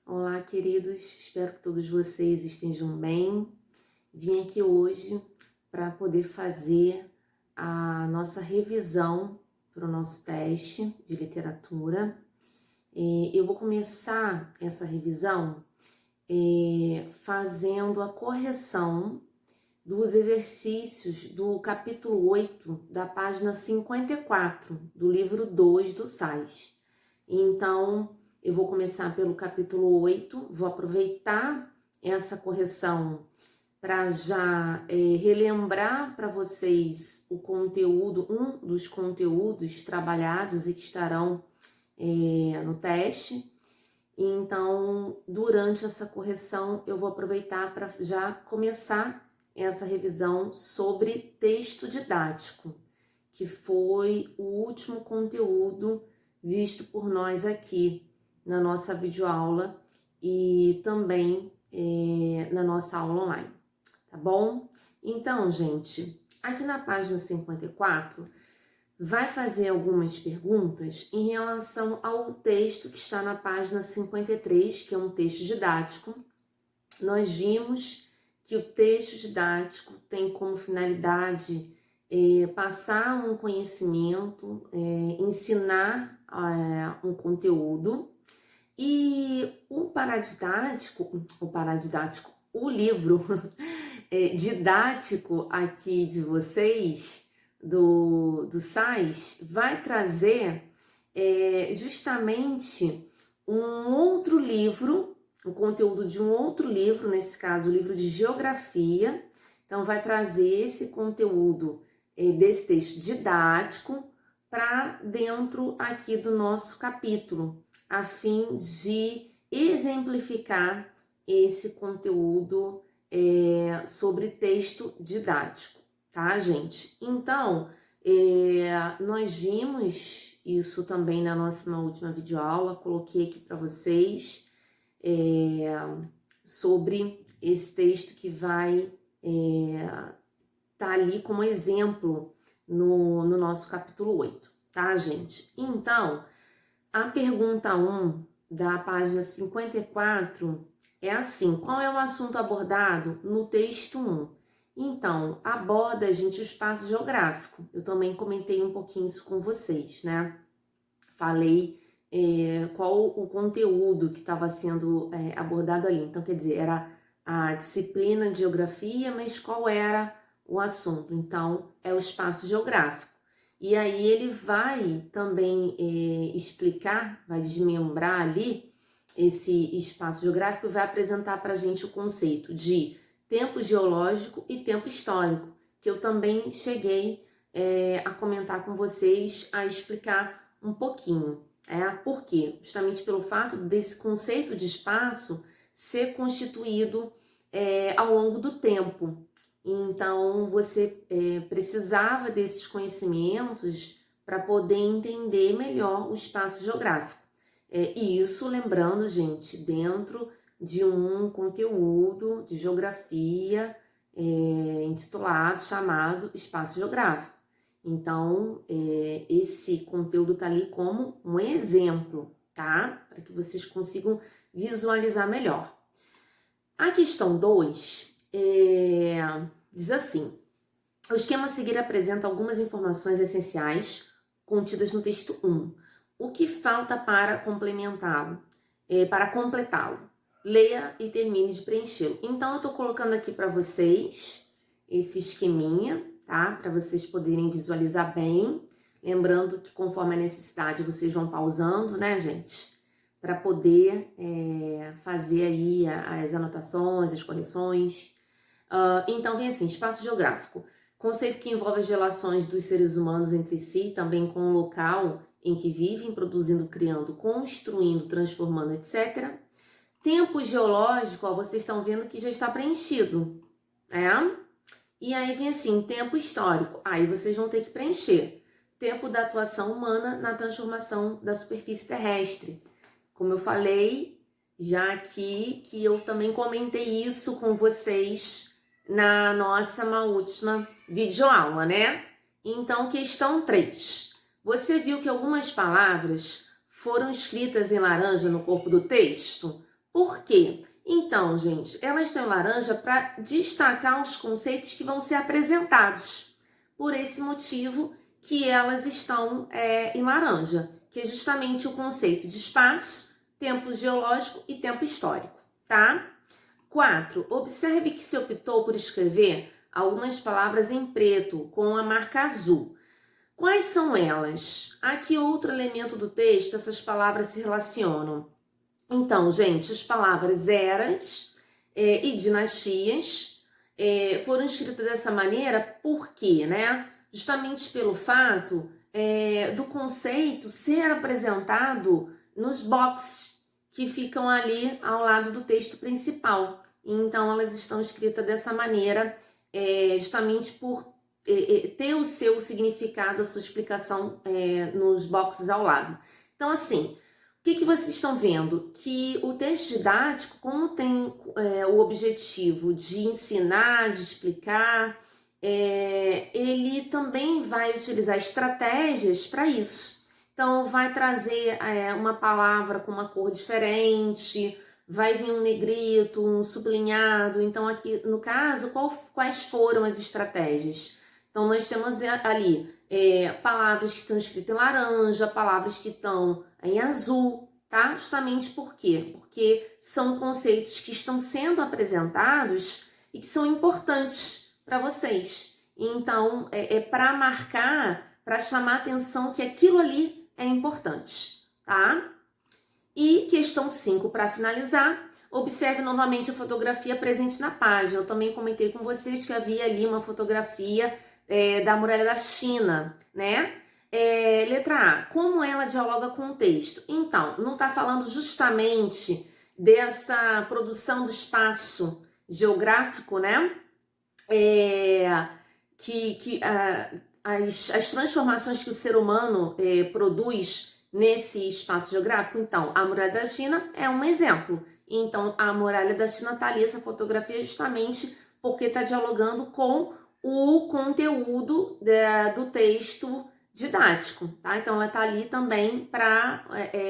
Olá, queridos, espero que todos vocês estejam bem. Vim aqui hoje para poder fazer a nossa revisão para o nosso teste de literatura. Eu vou começar essa revisão fazendo a correção dos exercícios do capítulo 8, da página 54, do livro 2 do SAIS. Então, eu vou começar pelo capítulo 8, vou aproveitar essa correção para já relembrar para vocês o conteúdo, um dos conteúdos trabalhados e que estarão no teste. Então, durante essa correção, eu vou aproveitar para já começar essa revisão sobre texto didático, que foi o último conteúdo visto por nós aqui na nossa videoaula e também na nossa aula online, tá bom? Então, gente, aqui na página 54, vai fazer algumas perguntas em relação ao texto que está na página 53, que é um texto didático. Nós vimos que o texto didático tem como finalidade passar um conhecimento, ensinar um conteúdo, e o livro didático aqui de vocês, do SAIS, vai trazer justamente um outro livro, o conteúdo de um outro livro, nesse caso o livro de geografia. Então vai trazer esse conteúdo desse texto didático para dentro aqui do nosso capítulo, a fim de exemplificar esse conteúdo sobre texto didático, tá, gente? Então, nós vimos isso também na nossa última videoaula, coloquei aqui para vocês sobre esse texto que vai tá ali como exemplo no nosso capítulo 8, tá, gente? Então, a pergunta 1 da página 54 é assim: qual é o assunto abordado no texto 1? Então, aborda, gente, o espaço geográfico. Eu também comentei um pouquinho isso com vocês, né? Falei qual o conteúdo que estava sendo abordado ali. Então, quer dizer, era a disciplina de geografia, mas qual era o assunto? Então, é o espaço geográfico. E aí ele vai também explicar, vai desmembrar ali esse espaço geográfico e vai apresentar para a gente o conceito de tempo geológico e tempo histórico, que eu também cheguei a comentar com vocês, a explicar um pouquinho. Por quê? Justamente pelo fato desse conceito de espaço ser constituído ao longo do tempo. Então, você precisava desses conhecimentos para poder entender melhor o espaço geográfico. E isso, lembrando, gente, dentro de um conteúdo de geografia intitulado, chamado Espaço Geográfico. Então, esse conteúdo está ali como um exemplo, tá? Para que vocês consigam visualizar melhor. A questão 2 diz assim: o esquema a seguir apresenta algumas informações essenciais contidas no texto 1. O que falta para complementá-lo? Para completá-lo? Leia e termine de preenchê-lo. Então, eu estou colocando aqui para vocês esse esqueminha, tá? Para vocês poderem visualizar bem. Lembrando que conforme a necessidade, vocês vão pausando, né, gente? Para poder fazer aí as anotações, as correções. Então, vem assim: espaço geográfico. Conceito que envolve as relações dos seres humanos entre si, também com o local em que vivem, produzindo, criando, construindo, transformando, etc. Tempo geológico, ó, vocês estão vendo que já está preenchido, E aí vem assim: tempo histórico. Aí vocês vão ter que preencher. Tempo da atuação humana na transformação da superfície terrestre. Como eu falei já aqui, que eu também comentei isso com vocês na nossa última videoaula, né? Então, questão 3. Você viu que algumas palavras foram escritas em laranja no corpo do texto? Por quê? Então, gente, elas estão em laranja para destacar os conceitos que vão ser apresentados. Por esse motivo que elas estão em laranja, que é justamente o conceito de espaço, tempo geológico e tempo histórico, tá? 4. Observe que se optou por escrever algumas palavras em preto com a marca azul. Quais são elas? A que outro elemento do texto essas palavras se relacionam? Então, gente, as palavras eras e dinastias foram escritas dessa maneira por quê, né? Justamente pelo fato do conceito ser apresentado nos boxes que ficam ali ao lado do texto principal. Então, elas estão escritas dessa maneira justamente por ter o seu significado, a sua explicação nos boxes ao lado. Então, assim, o que vocês estão vendo? Que o texto didático, como tem o objetivo de ensinar, de explicar, ele também vai utilizar estratégias para isso. Então, vai trazer uma palavra com uma cor diferente, vai vir um negrito, um sublinhado. Então, aqui, no caso, quais foram as estratégias? Então, nós temos ali palavras que estão escritas em laranja, palavras que estão em azul, tá? Justamente por quê? Porque são conceitos que estão sendo apresentados e que são importantes para vocês. Então, para marcar, para chamar a atenção que aquilo ali é importante, tá? E questão 5, para finalizar, observe novamente a fotografia presente na página. Eu também comentei com vocês que havia ali uma fotografia da muralha da China, né? Letra A, como ela dialoga com o texto? Então, não está falando justamente dessa produção do espaço geográfico, né? As transformações que o ser humano produz nesse espaço geográfico. Então, a muralha da China é um exemplo. Então, a muralha da China está ali, essa fotografia, justamente porque está dialogando com o conteúdo do texto didático, tá? Então, ela está ali também para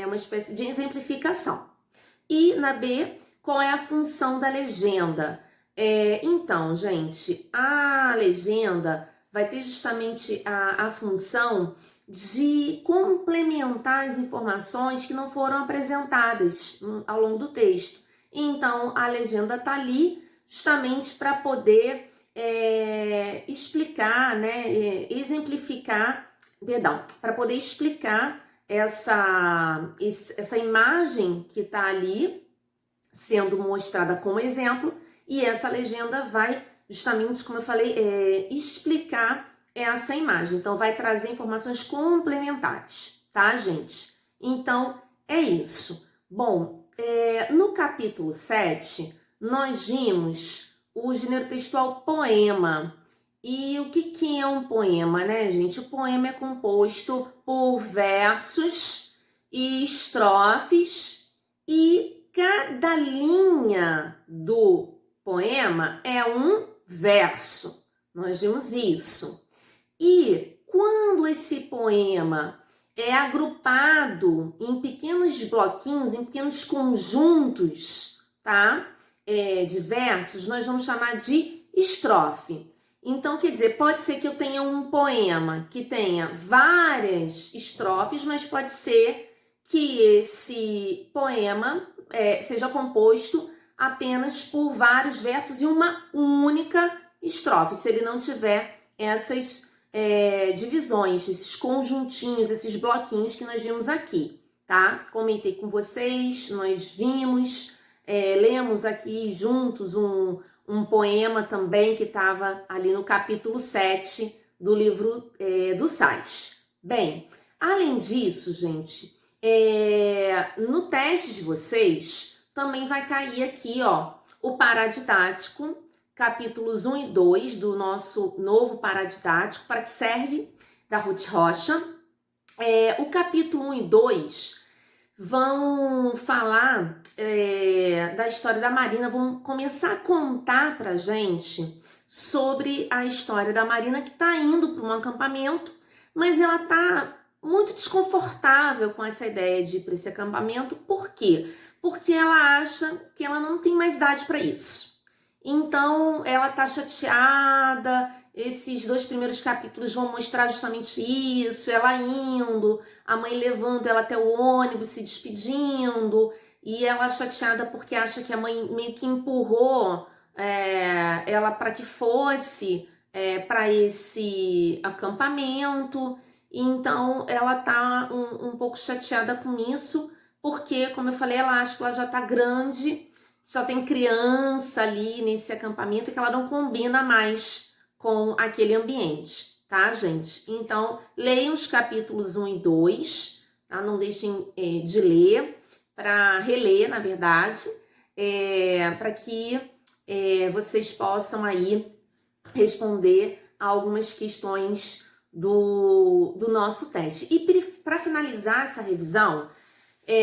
uma espécie de exemplificação. E na B, qual é a função da legenda? Então, gente, a legenda vai ter justamente a função de complementar as informações que não foram apresentadas ao longo do texto. Então, a legenda está ali justamente para poder explicar, né, exemplificar, perdão, para poder explicar essa imagem que está ali sendo mostrada como exemplo, e essa legenda vai justamente, como eu falei, explicar essa imagem. Então, vai trazer informações complementares, tá, gente? Então, é isso. Bom, no capítulo 7, nós vimos o gênero textual poema. E o que é um poema, né, gente? O poema é composto por versos e estrofes, e cada linha do poema é um verso. Nós vimos isso. E quando esse poema é agrupado em pequenos bloquinhos, em pequenos conjuntos, tá? De versos, nós vamos chamar de estrofe. Então, quer dizer, pode ser que eu tenha um poema que tenha várias estrofes, mas pode ser que esse poema seja composto apenas por vários versos e uma única estrofe, se ele não tiver essas divisões, esses conjuntinhos, esses bloquinhos que nós vimos aqui, tá? Comentei com vocês, nós vimos, lemos aqui juntos um poema também que estava ali no capítulo 7 do livro do Sais. Bem, além disso, gente, no teste de vocês também vai cair aqui, ó, o paradidático, capítulos 1 e 2 do nosso novo paradidático, para que serve, da Ruth Rocha. O capítulo 1 e 2 vão falar da história da Marina, vão começar a contar pra gente sobre a história da Marina, que está indo para um acampamento, mas ela está muito desconfortável com essa ideia de ir para esse acampamento. Por quê? porque ela acha que ela não tem mais idade para isso. Então, ela tá chateada. Esses 2 primeiros capítulos vão mostrar justamente isso, ela indo, a mãe levando ela até o ônibus, se despedindo, e ela chateada porque acha que a mãe meio que empurrou ela para que fosse para esse acampamento. Então ela tá um pouco chateada com isso, porque, como eu falei, ela acha que ela já tá grande, só tem criança ali nesse acampamento, que ela não combina mais com aquele ambiente, tá, gente? Então, leiam os capítulos 1 e 2, tá? Não deixem de ler, para reler, na verdade, para que vocês possam aí responder a algumas questões do nosso teste. E para finalizar essa revisão,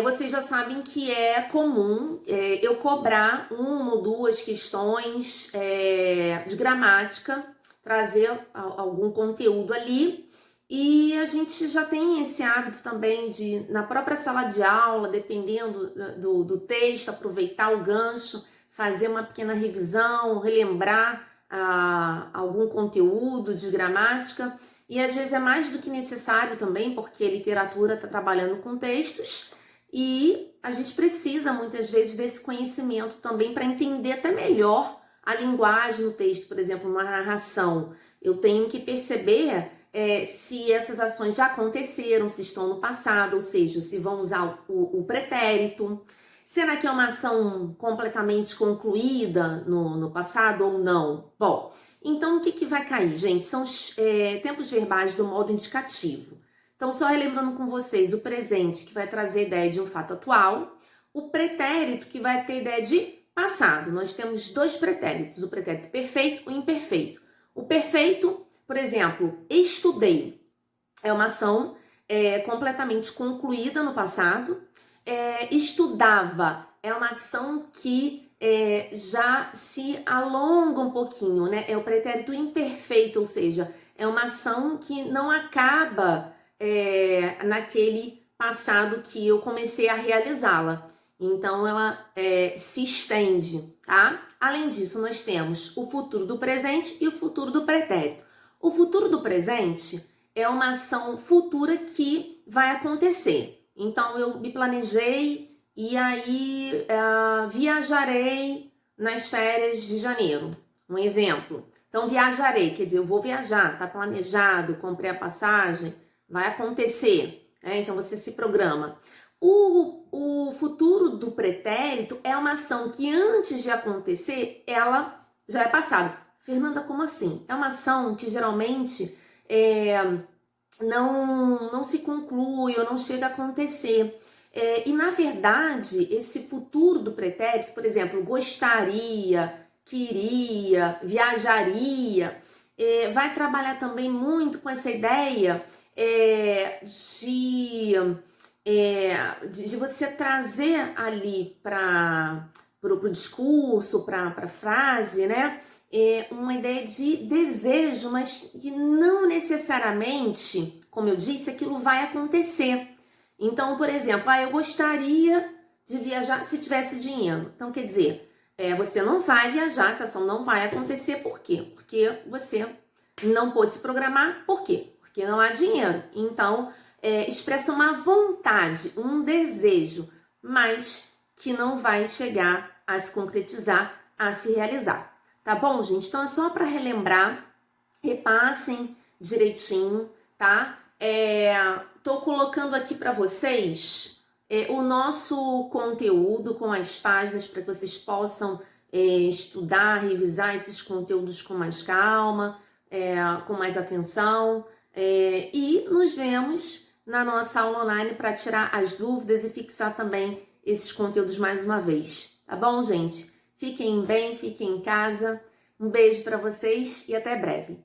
vocês já sabem que é comum eu cobrar 1 ou 2 questões de gramática, trazer algum conteúdo ali, e a gente já tem esse hábito também de, na própria sala de aula, dependendo do texto, aproveitar o gancho, fazer uma pequena revisão, relembrar algum conteúdo de gramática, e às vezes é mais do que necessário também, porque a literatura está trabalhando com textos, e a gente precisa muitas vezes desse conhecimento também para entender até melhor a linguagem do texto. Por exemplo, uma narração, eu tenho que perceber se essas ações já aconteceram, se estão no passado, ou seja, se vão usar o pretérito. Será que é uma ação completamente concluída no passado ou não? Bom, então o que vai cair, gente? São os tempos verbais do modo indicativo. Então, só relembrando com vocês, o presente, que vai trazer a ideia de um fato atual, o pretérito, que vai ter ideia de passado. Nós temos 2 pretéritos, o pretérito perfeito e o imperfeito. O perfeito, por exemplo, estudei, é uma ação completamente concluída no passado. Estudava é uma ação que já se alonga um pouquinho, né? É o pretérito imperfeito, ou seja, é uma ação que não acaba naquele passado que eu comecei a realizá-la. Então, ela se estende, tá? Além disso, nós temos o futuro do presente e o futuro do pretérito. O futuro do presente é uma ação futura que vai acontecer. Então, eu me planejei e aí viajarei nas férias de janeiro. Um exemplo. Então, viajarei, quer dizer, eu vou viajar, tá planejado, comprei a passagem, vai acontecer. Então, você se programa. O futuro do pretérito é uma ação que antes de acontecer, ela já é passada. Fernanda, como assim? É uma ação que geralmente não se conclui ou não chega a acontecer. E, na verdade, esse futuro do pretérito, por exemplo, gostaria, queria, viajaria, vai trabalhar também muito com essa ideia de você trazer ali para o discurso, para a frase, né? Uma ideia de desejo, mas que não necessariamente, como eu disse, aquilo vai acontecer. Então, por exemplo, eu gostaria de viajar se tivesse dinheiro. Então, quer dizer, você não vai viajar, essa ação não vai acontecer. Por quê? Porque você não pôde se programar. Por quê? Porque não há dinheiro. Então, expressa uma vontade, um desejo, mas que não vai chegar a se concretizar, a se realizar. Tá bom, gente? Então, é só para relembrar, repassem direitinho, tá? Tô colocando aqui para vocês o nosso conteúdo com as páginas para que vocês possam estudar, revisar esses conteúdos com mais calma, com mais atenção, e nos vemos na nossa aula online para tirar as dúvidas e fixar também esses conteúdos mais uma vez. Tá bom, gente? Fiquem bem, fiquem em casa. Um beijo para vocês e até breve.